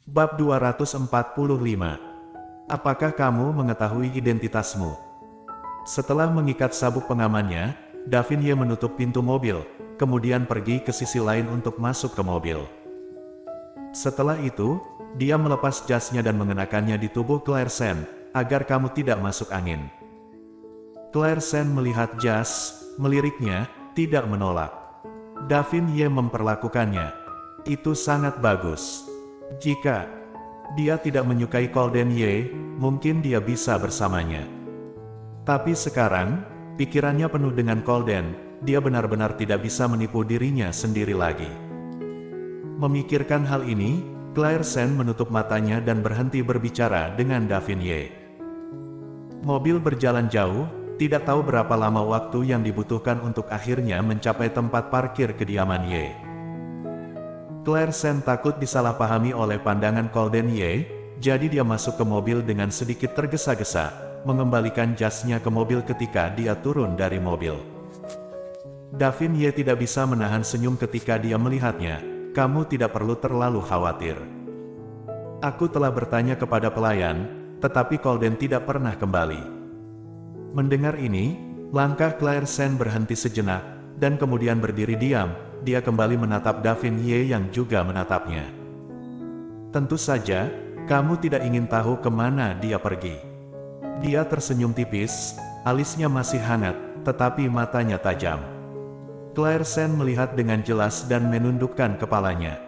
Bab 245. Apakah kamu mengetahui identitasmu? Setelah mengikat sabuk pengamannya, Davin Ye menutup pintu mobil, kemudian pergi ke sisi lain untuk masuk ke mobil. Setelah itu, dia melepas jasnya dan mengenakannya di tubuh Claire Sen, agar kamu tidak masuk angin. Claire Sen melihat jas, meliriknya, tidak menolak. Davin Ye memperlakukannya. Itu sangat bagus. Jika dia tidak menyukai Golden Ye, mungkin dia bisa bersamanya. Tapi sekarang, pikirannya penuh dengan Golden, dia benar-benar tidak bisa menipu dirinya sendiri lagi. Memikirkan hal ini, Claire Sen menutup matanya dan berhenti berbicara dengan Davin Ye. Mobil berjalan jauh, tidak tahu berapa lama waktu yang dibutuhkan untuk akhirnya mencapai tempat parkir kediaman Ye. Claire Sen takut disalahpahami oleh pandangan Golden Ye, jadi dia masuk ke mobil dengan sedikit tergesa-gesa, mengembalikan jasnya ke mobil ketika dia turun dari mobil. Davin Ye tidak bisa menahan senyum ketika dia melihatnya. Kamu tidak perlu terlalu khawatir. Aku telah bertanya kepada pelayan, tetapi Golden tidak pernah kembali. Mendengar ini, langkah Claire Sen berhenti sejenak, dan kemudian berdiri diam. Dia kembali menatap Davin Ye yang juga menatapnya. Tentu saja, kamu tidak ingin tahu kemana dia pergi. Dia tersenyum tipis, alisnya masih hangat, tetapi matanya tajam. Claire Sen melihat dengan jelas dan menundukkan kepalanya.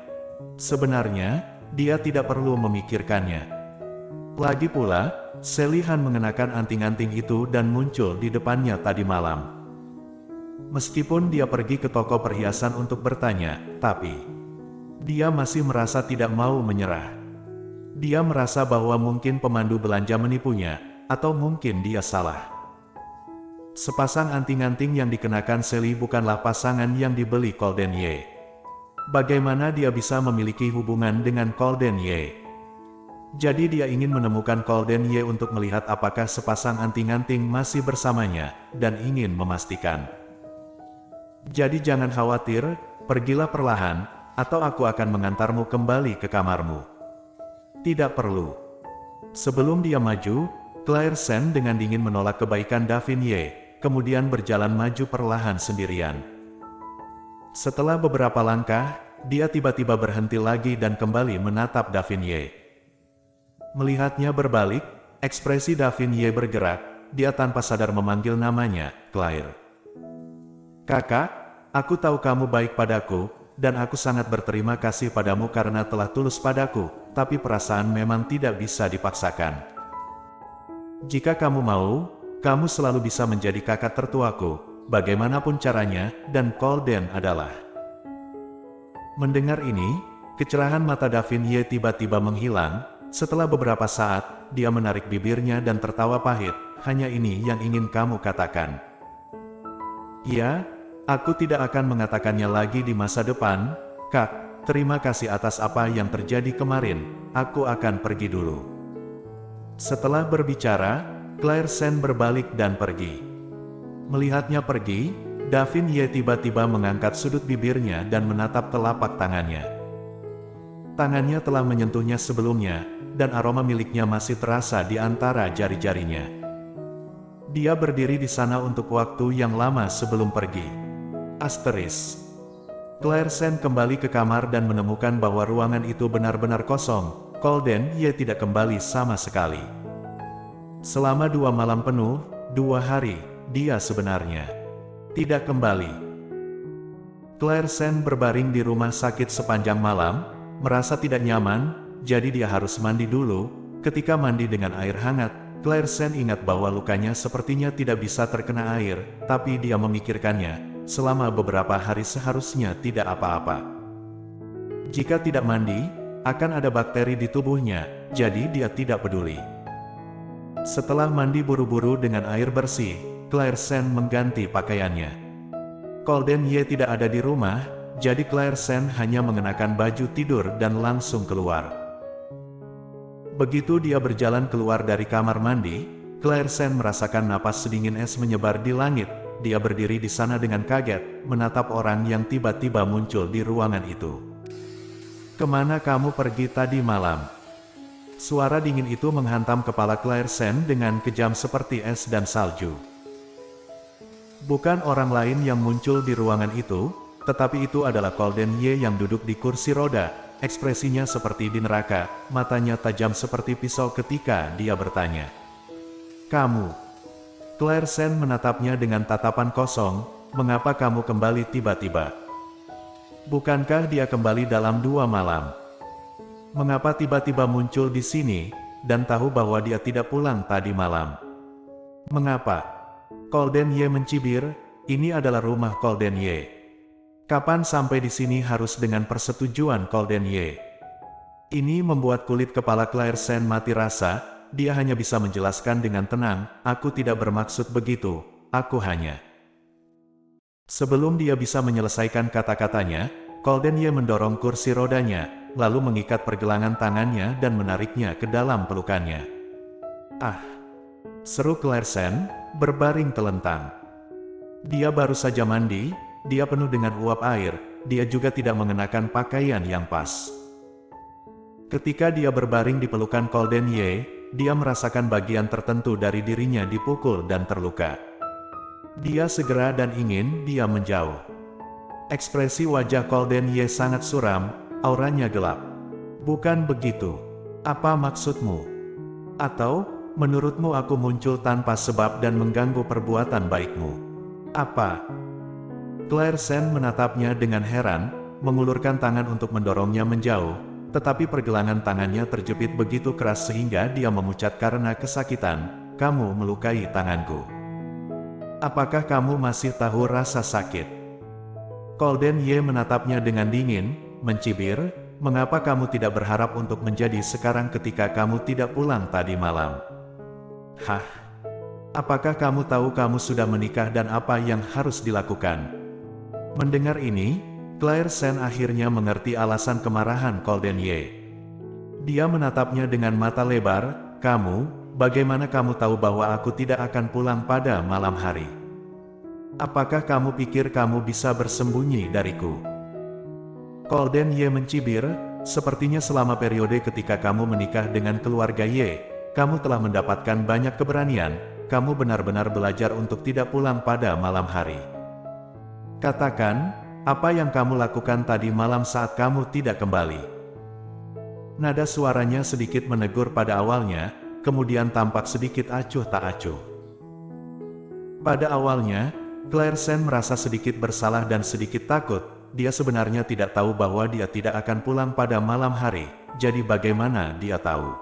Sebenarnya, dia tidak perlu memikirkannya. Lagi pula, Sally Han mengenakan anting-anting itu dan muncul di depannya tadi malam. Meskipun dia pergi ke toko perhiasan untuk bertanya, tapi dia masih merasa tidak mau menyerah. Dia merasa bahwa mungkin pemandu belanja menipunya, atau mungkin dia salah. Sepasang anting-anting yang dikenakan Sally bukanlah pasangan yang dibeli Golden Ye. Bagaimana dia bisa memiliki hubungan dengan Golden Ye? Jadi dia ingin menemukan Golden Ye untuk melihat apakah sepasang anting-anting masih bersamanya, dan ingin memastikan. Jadi jangan khawatir, pergilah perlahan, atau aku akan mengantarmu kembali ke kamarmu. Tidak perlu. Sebelum dia maju, Claire Sen dengan dingin menolak kebaikan Davin Ye, kemudian berjalan maju perlahan sendirian. Setelah beberapa langkah, dia tiba-tiba berhenti lagi dan kembali menatap Davin Ye. Melihatnya berbalik, ekspresi Davin Ye bergerak, dia tanpa sadar memanggil namanya, Claire. Kakak, aku tahu kamu baik padaku, dan aku sangat berterima kasih padamu karena telah tulus padaku, tapi perasaan memang tidak bisa dipaksakan. Jika kamu mau, kamu selalu bisa menjadi kakak tertuaku, bagaimanapun caranya, dan Golden adalah. Mendengar ini, kecerahan mata Davin Ye tiba-tiba menghilang. Setelah beberapa saat, dia menarik bibirnya dan tertawa pahit. Hanya ini yang ingin kamu katakan. Iya, aku tidak akan mengatakannya lagi di masa depan, Kak. Terima kasih atas apa yang terjadi kemarin, aku akan pergi dulu. Setelah berbicara, Claire Sen berbalik dan pergi. Melihatnya pergi, Davin Ye tiba-tiba mengangkat sudut bibirnya dan menatap telapak tangannya. Tangannya telah menyentuhnya sebelumnya, dan aroma miliknya masih terasa di antara jari-jarinya. Dia berdiri di sana untuk waktu yang lama sebelum pergi. Asteris. Claire Sen kembali ke kamar dan menemukan bahwa ruangan itu benar-benar kosong. Golden Ye tidak kembali sama sekali. Selama 2 malam penuh, 2 hari, dia sebenarnya tidak kembali. Claire Sen berbaring di rumah sakit sepanjang malam, merasa tidak nyaman, jadi dia harus mandi dulu. Ketika mandi dengan air hangat, Claire Sen ingat bahwa lukanya sepertinya tidak bisa terkena air, tapi dia memikirkannya, selama beberapa hari seharusnya tidak apa-apa. Jika tidak mandi, akan ada bakteri di tubuhnya, jadi dia tidak peduli. Setelah mandi buru-buru dengan air bersih, Claire Sen mengganti pakaiannya. Golden Ye tidak ada di rumah, jadi Claire Sen hanya mengenakan baju tidur dan langsung keluar. Begitu dia berjalan keluar dari kamar mandi, Claire Sen merasakan napas sedingin es menyebar di langit. Dia berdiri di sana dengan kaget, menatap orang yang tiba-tiba muncul di ruangan itu. Kemana kamu pergi tadi malam? Suara dingin itu menghantam kepala Claire Sen dengan kejam seperti es dan salju. Bukan orang lain yang muncul di ruangan itu, tetapi itu adalah Golden Ye yang duduk di kursi roda. Ekspresinya seperti di neraka, matanya tajam seperti pisau ketika dia bertanya. Kamu? Claire Sen menatapnya dengan tatapan kosong, mengapa kamu kembali tiba-tiba? Bukankah dia kembali dalam 2 malam? Mengapa tiba-tiba muncul di sini, dan tahu bahwa dia tidak pulang tadi malam? Mengapa? Golden Ye mencibir, ini adalah rumah Golden Ye. Kapan sampai di sini harus dengan persetujuan Golden Ye? Ini membuat kulit kepala Claire Sen mati rasa, dia hanya bisa menjelaskan dengan tenang, aku tidak bermaksud begitu, aku hanya... Sebelum dia bisa menyelesaikan kata-katanya, Golden Ye mendorong kursi rodanya, lalu mengikat pergelangan tangannya dan menariknya ke dalam pelukannya. Ah! Seru Claire Sen, berbaring telentang. Dia baru saja mandi, dia penuh dengan uap air, dia juga tidak mengenakan pakaian yang pas. Ketika dia berbaring di pelukan Golden Ye, dia merasakan bagian tertentu dari dirinya dipukul dan terluka. Dia segera dan ingin dia menjauh. Ekspresi wajah Golden Ye sangat suram, auranya gelap. Bukan begitu. Apa maksudmu? Atau, menurutmu aku muncul tanpa sebab dan mengganggu perbuatan baikmu? Apa? Claire Sen menatapnya dengan heran, mengulurkan tangan untuk mendorongnya menjauh, tetapi pergelangan tangannya terjepit begitu keras sehingga dia memucat karena kesakitan. Kamu melukai tanganku. Apakah kamu masih tahu rasa sakit? Golden Ye menatapnya dengan dingin, mencibir, mengapa kamu tidak berharap untuk menjadi sekarang ketika kamu tidak pulang tadi malam? Hah? Apakah kamu tahu kamu sudah menikah dan apa yang harus dilakukan? Mendengar ini, Claire Sen akhirnya mengerti alasan kemarahan Golden Ye. Dia menatapnya dengan mata lebar, kamu, bagaimana kamu tahu bahwa aku tidak akan pulang pada malam hari? Apakah kamu pikir kamu bisa bersembunyi dariku? Golden Ye mencibir, sepertinya selama periode ketika kamu menikah dengan keluarga Ye, kamu telah mendapatkan banyak keberanian, kamu benar-benar belajar untuk tidak pulang pada malam hari. Katakan, apa yang kamu lakukan tadi malam saat kamu tidak kembali? Nada suaranya sedikit menegur pada awalnya, kemudian tampak sedikit acuh tak acuh. Pada awalnya, Claire Sen merasa sedikit bersalah dan sedikit takut, dia sebenarnya tidak tahu bahwa dia tidak akan pulang pada malam hari, jadi bagaimana dia tahu?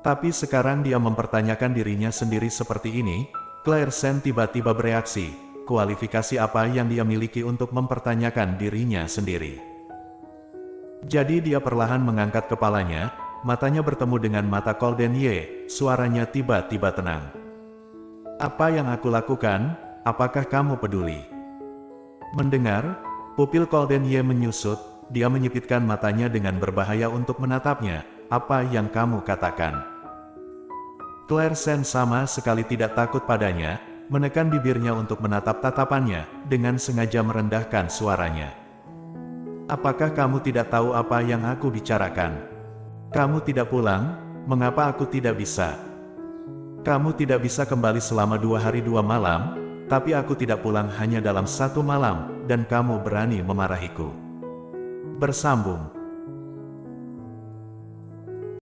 Tapi sekarang dia mempertanyakan dirinya sendiri seperti ini, Claire Sen tiba-tiba bereaksi, kualifikasi apa yang dia miliki untuk mempertanyakan dirinya sendiri? Jadi dia perlahan mengangkat kepalanya, matanya bertemu dengan mata Golden Ye, suaranya tiba-tiba tenang. Apa yang aku lakukan, apakah kamu peduli? Mendengar, pupil Golden Ye menyusut, dia menyipitkan matanya dengan berbahaya untuk menatapnya, apa yang kamu katakan? Claire Sen sama sekali tidak takut padanya, menekan bibirnya untuk menatap tatapannya, dengan sengaja merendahkan suaranya. Apakah kamu tidak tahu apa yang aku bicarakan? Kamu tidak pulang, mengapa aku tidak bisa? Kamu tidak bisa kembali selama 2 hari 2 malam, tapi aku tidak pulang hanya dalam 1 malam, dan kamu berani memarahiku. Bersambung.